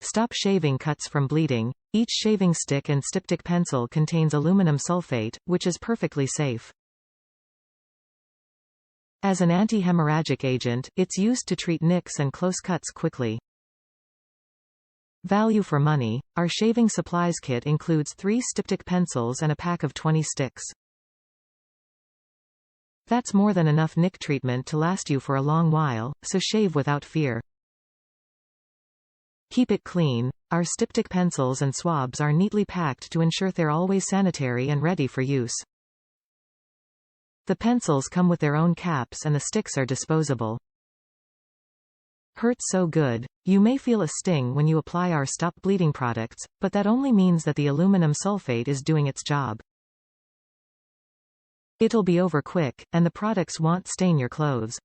Stop shaving cuts from bleeding. Each shaving stick and styptic pencil contains aluminum sulfate, which is perfectly safe. As an anti-hemorrhagic agent, it's used to treat nicks and close cuts quickly. Value for money. Our shaving supplies kit includes 3 styptic pencils and a pack of 20 sticks. That's more than enough nick treatment to last you for a long while, so shave without fear. Keep it clean. Our styptic pencils and swabs are neatly packed to ensure they're always sanitary and ready for use. The pencils come with their own caps and the sticks are disposable. Hurts so good. You may feel a sting when you apply our stop bleeding products, but that only means that the aluminum sulfate is doing its job. It'll be over quick, and the products won't stain your clothes.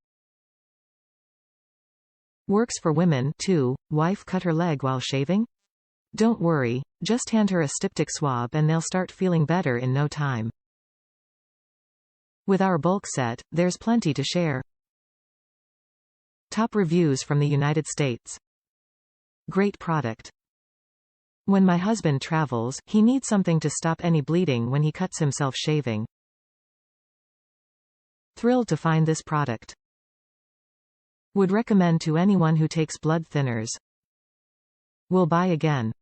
Works for women, too. Wife cut her leg while shaving? Don't worry, just hand her a styptic swab and they'll start feeling better in no time. With our bulk set, there's plenty to share. Top reviews from the United States. Great product. When my husband travels, he needs something to stop any bleeding when he cuts himself shaving. Thrilled to find this product. Would recommend to anyone who takes blood thinners. Will buy again.